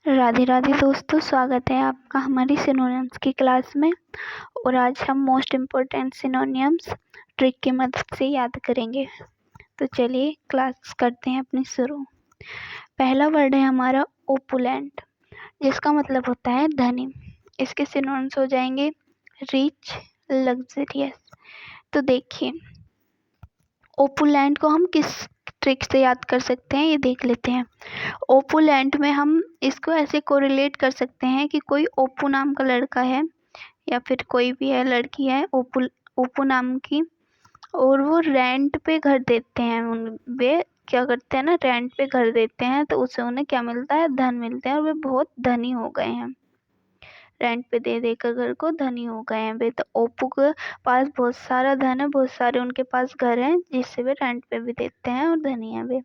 राधे राधे दोस्तों, स्वागत है आपका हमारी सिनोनिम्स की क्लास में। और आज हम मोस्ट इम्पोर्टेंट सिनोनिम्स ट्रिक की मदद से याद करेंगे। तो चलिए क्लास करते हैं अपनी शुरू। पहला वर्ड है हमारा ओपुलेंट, जिसका मतलब होता है धनी। इसके सिनोनिम्स हो जाएंगे रिच, लग्जरियस। तो देखिए, ओपुलेंट को हम किस ट्रिक से याद कर सकते हैं ये देख लेते हैं। ओपुलेंट में हम इसको ऐसे कोरिलेट कर सकते हैं कि कोई ओपू नाम का लड़का है या फिर कोई भी है लड़की है ओपू नाम की, और वो रेंट पे घर देते हैं। वे क्या करते हैं ना, रेंट पे घर देते हैं, तो उससे उन्हें क्या मिलता है, धन मिलते हैं, और वे बहुत धनी हो गए हैं। रेंट पे दे देकर घर को धनी हो गए हैं वे। तो ओप्पो के पास बहुत सारा धन है, बहुत सारे उनके पास घर हैं, जिससे वे रेंट पे भी देते हैं और धनी है वे।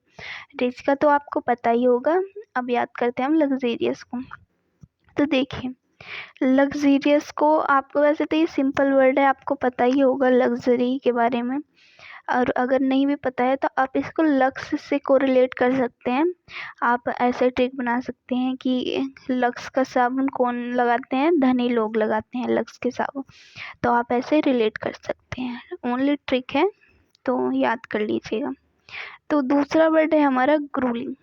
रिच का तो आपको पता ही होगा। अब याद करते हैं हम लग्जेरियस को। तो देखिए, लग्जेरियस को आपको, वैसे तो ये सिंपल वर्ड है, आपको पता ही होगा लग्जरी के बारे में। और अगर नहीं भी पता है तो आप इसको लक्स से कोरिलेट कर सकते हैं। आप ऐसे ट्रिक बना सकते हैं कि लक्स का साबुन कौन लगाते हैं, धनी लोग लगाते हैं लक्स के साबुन। तो आप ऐसे रिलेट कर सकते हैं। ओनली ट्रिक है, तो याद कर लीजिएगा। तो दूसरा वर्ड है हमारा ग्रूलिंग,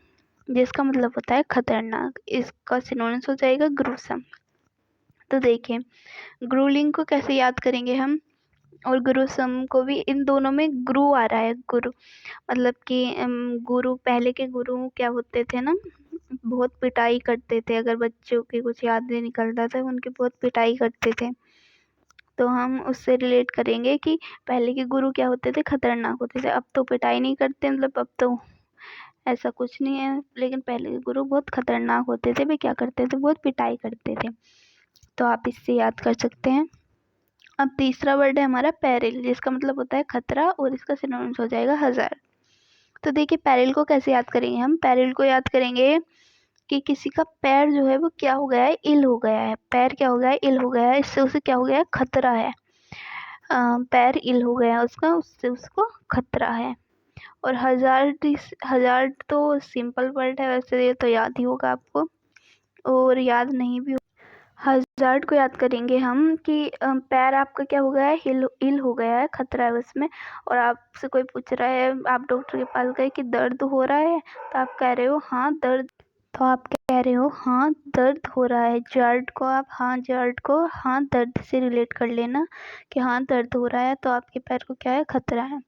जिसका मतलब होता है खतरनाक। इसका सिनोनिम्स हो जाएगा ग्रूसम। तो देखिए, ग्रूलिंग को कैसे याद करेंगे हम, और गुरुसम को भी। इन दोनों में गुरु आ रहा है। गुरु मतलब कि गुरु, पहले के गुरु क्या होते थे ना, बहुत पिटाई करते थे। अगर बच्चों की कुछ याद नहीं निकलता था, उनकी बहुत पिटाई करते थे। तो हम उससे रिलेट करेंगे कि पहले के गुरु क्या होते थे, खतरनाक होते थे। अब तो पिटाई नहीं करते, मतलब अब तो ऐसा कुछ नहीं है, लेकिन पहले के गुरु बहुत खतरनाक होते थे। वे क्या करते थे, बहुत पिटाई करते थे। तो आप इससे याद कर सकते हैं। अब तीसरा वर्ड है हमारा पेरिल, जिसका मतलब होता है खतरा, और इसका सिनोनिम्स हो जाएगा हजार। तो देखिए, पेरिल को कैसे याद करेंगे हम। पेरिल को याद करेंगे कि किसी का पैर जो है वो क्या हो गया है, इल हो गया है। पैर क्या हो गया है, इल हो गया है। इससे उसे क्या हो गया है, खतरा है। पैर इल हो गया है उसका, उससे उसको खतरा है। और हजार, हजार तो सिंपल वर्ड है, वैसे ये तो याद ही होगा आपको, और याद नहीं भी। हज़ार्ड को याद करेंगे हम कि पैर आपका क्या हो गया है, इल हो गया है, खतरा है उसमें। और आपसे कोई पूछ रहा है, आप डॉक्टर के पास गए कि दर्द हो रहा है, तो आप कह रहे हो हाँ दर्द। तो आप कह रहे हो हाँ दर्द हो रहा है। जार्ड को आप जार्ड को हाँ दर्द से रिलेट कर लेना कि हाँ दर्द हो रहा है, तो आपके पैर को क्या है, खतरा है।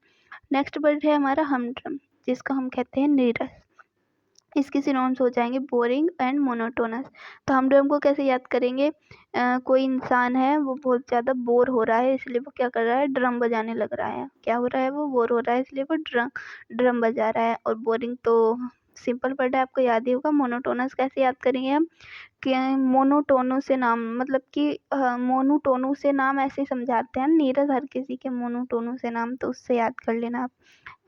नेक्स्ट वर्ड है हमारा हमड्रम, जिसको हम कहते हैं नीरस। इसके सिनोनिम्स हो जाएंगे बोरिंग एंड मोनोटोनस। तो हम ड्रम को कैसे याद करेंगे। कोई इंसान है, वो बहुत ज़्यादा बोर हो रहा है, इसलिए वो क्या कर रहा है, ड्रम बजाने लग रहा है। क्या हो रहा है, वो बोर हो रहा है, इसलिए वो ड्रम बजा रहा है। और बोरिंग तो सिंपल वर्ड है, आपको याद ही होगा। मोनोटोनस कैसे याद करेंगे हम कि मोनोटोनो से नाम, मतलब कि मोनोटोनो से नाम ऐसे समझाते हैं, नीरज हर किसी के मोनोटोनो से नाम, तो उससे याद कर लेना आप।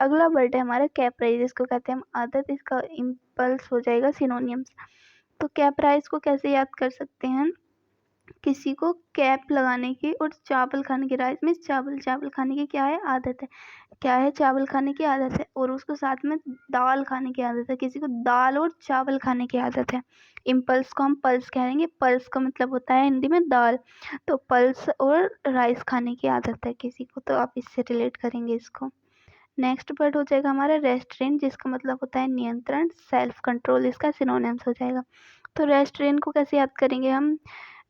अगला वर्ड है हमारा कैप्राइज, जिसको कहते हैं हम आदत। इसका इम्पल्स हो जाएगा सिनोनियम्स। तो कैप्राइज को कैसे याद कर सकते हैं, किसी को कैप लगाने की और चावल खाने की, राइस में चावल खाने की क्या है, आदत है। क्या है, चावल खाने की आदत है, और उसको साथ में दाल खाने की आदत है। किसी को दाल और चावल खाने की आदत है। इम्पल्स को हम पल्स कहेंगे। पल्स का मतलब होता है हिंदी में दाल। तो पल्स और राइस खाने की आदत है किसी को, तो आप इससे रिलेट करेंगे इसको। नेक्स्ट वर्ड हो जाएगा हमारा रेस्ट्रेन, जिसका मतलब होता है नियंत्रण, सेल्फ कंट्रोल। इसका सिनोनिम्स हो जाएगा। तो रेस्ट्रेन को कैसे याद करेंगे हम,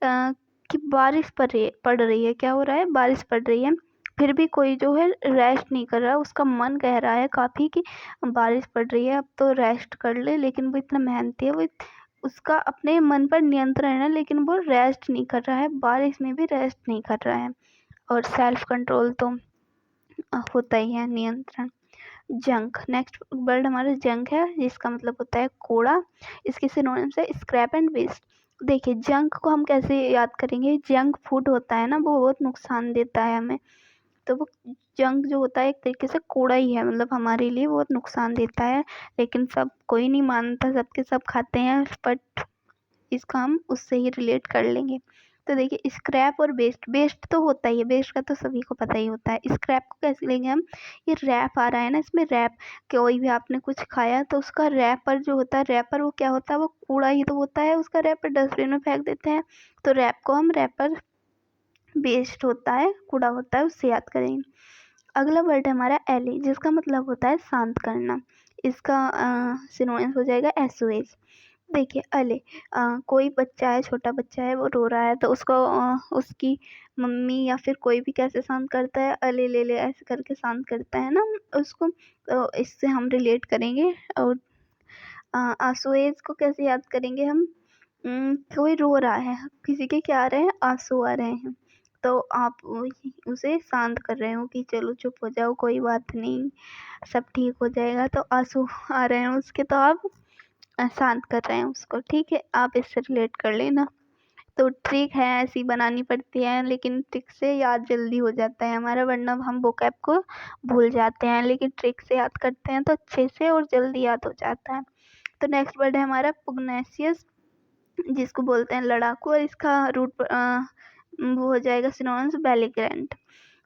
कि बारिश पड़ रही है, क्या हो रहा है, बारिश पड़ रही है, फिर भी कोई जो है रेस्ट नहीं कर रहा। उसका मन कह रहा है काफ़ी कि बारिश पड़ रही है, अब तो रेस्ट कर ले, लेकिन वो इतना मेहनती है, वो उसका अपने मन पर नियंत्रण है, लेकिन वो रेस्ट नहीं कर रहा है, बारिश में भी रेस्ट नहीं कर रहा है। और सेल्फ कंट्रोल तो होता ही है, नियंत्रण। जंक, नेक्स्ट वर्ड हमारा जंक है, जिसका मतलब होता है कूड़ा। इसके सिनोनिम्स है स्क्रैप एंड वेस्ट। देखिए, जंक को हम कैसे याद करेंगे। जंक फूड होता है ना, वो बहुत नुकसान देता है हमें। तो वो जंक जो होता है एक तरीके से कूड़ा ही है, मतलब हमारे लिए बहुत नुकसान देता है। लेकिन सब कोई नहीं मानता, सबके सब खाते हैं, बट इसका हम उससे ही रिलेट कर लेंगे। तो देखिए स्क्रैप और वेस्ट, वेस्ट तो होता ही है, वेस्ट का तो सभी को पता ही होता है। स्क्रैप को कैसे लेंगे हम, ये रैप आ रहा है ना, इसमें रैप, कोई भी आपने कुछ खाया तो उसका रैपर जो होता है, रैपर वो क्या होता है, वो कूड़ा ही तो होता है, उसका रैपर डस्टबिन में फेंक देते हैं। तो रैप को हम रैपर, वेस्ट होता है, कूड़ा होता है, उससे याद करेंगे। अगला वर्ड है हमारा एले, जिसका मतलब होता है शांत करना। इसका सिनोनिम्स हो जाएगा एसओएस। देखिए अले, कोई बच्चा है, छोटा बच्चा है, वो रो रहा है तो उसको उसकी मम्मी या फिर कोई भी कैसे शांत करता है, अले ले ले ऐसे करके शांत करता है ना उसको। तो इससे हम रिलेट करेंगे। और आंसुएज को कैसे याद करेंगे हम, कोई रो रहा है, किसी के क्या आ रहे हैं, आंसू आ रहे हैं, तो आप उसे शांत कर रहे हो कि चलो चुप हो जाओ, कोई बात नहीं, सब ठीक हो जाएगा। तो आंसू आ रहे हैं उसके, तो आप शांत कर रहे हैं उसको, ठीक है, आप इससे रिलेट कर लेना। तो ट्रिक है ऐसी बनानी पड़ती है, लेकिन ट्रिक से याद जल्दी हो जाता है हमारा, वरना हम वोकैब को भूल जाते हैं, लेकिन ट्रिक से याद करते हैं तो अच्छे से और जल्दी याद हो जाता है। तो नेक्स्ट वर्ड है हमारा पुग्नेसियस, जिसको बोलते हैं लड़ाकू, और इसका रूट वो हो जाएगा सिनोनिम्स बेलिग्रेंट।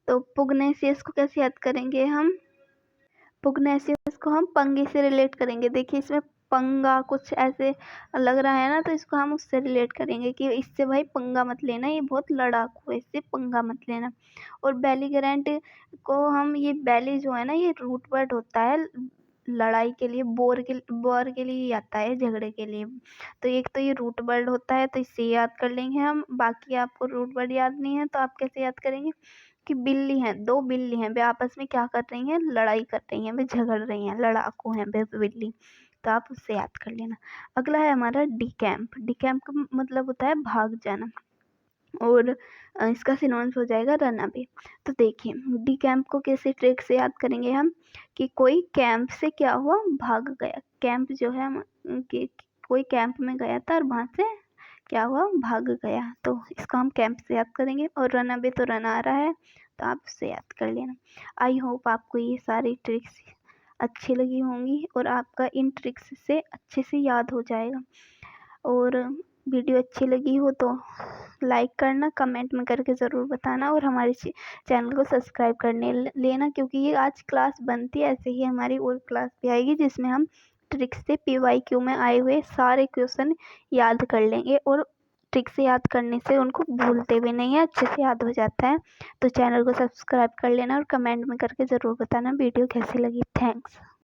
तो पुग्नेसियस को कैसे याद करेंगे हम, पुग्नेसियस को हम पंगे से रिलेट करेंगे। देखिए इसमें पंगा कुछ ऐसे लग रहा है ना, तो इसको हम उससे रिलेट करेंगे कि इससे भाई पंगा मत लेना, ये बहुत लड़ाकू है, इससे पंगा मत लेना। और बेलिग्रेंट को हम, ये बेली जो है ना, ये रूट वर्ड होता है लड़ाई के लिए, वॉर के लिए आता है, झगड़े के लिए। तो एक तो ये रूट वर्ड होता है, तो इससे याद कर लेंगे हम। बाकी आपको रूट वर्ड याद नहीं है तो आप कैसे याद करेंगे कि बिल्ली हैं, दो बिल्ली हैं, वे आपस में क्या कर रही हैं, लड़ाई कर रही हैं, वे झगड़ रही हैं, लड़ाकू हैं वे बिल्ली। तो आप उससे याद कर लेना। अगला है हमारा डिकैम्प, डिकैम्प का मतलब होता है भाग जाना, और इसका सिनोनिम्स हो जाएगा रन अवे। तो देखिए डिकैम्प को कैसे ट्रिक से याद करेंगे हम, कि कोई कैंप से क्या हुआ, भाग गया। कैंप जो है कि कोई कैंप में गया था और वहाँ से क्या हुआ, भाग गया, तो इसको हम कैंप से याद करेंगे। और रन अवे तो रन आ रहा है, तो आप उससे याद कर लेना। आई होप आपको ये सारी ट्रिक्स अच्छी लगी होंगी और आपका इन ट्रिक्स से अच्छे से याद हो जाएगा। और वीडियो अच्छी लगी हो तो लाइक करना, कमेंट में करके ज़रूर बताना, और हमारे चैनल को सब्सक्राइब करने लेना, क्योंकि ये आज क्लास बनती है, ऐसे ही हमारी और क्लास भी आएगी जिसमें हम ट्रिक्स से PYQ में आए हुए सारे क्वेश्चन याद कर लेंगे, और ट्रिक से याद करने से उनको भूलते भी नहीं है, अच्छे से याद हो जाता है। तो चैनल को सब्सक्राइब कर लेना और कमेंट में करके ज़रूर बताना वीडियो कैसी लगी। थैंक्स।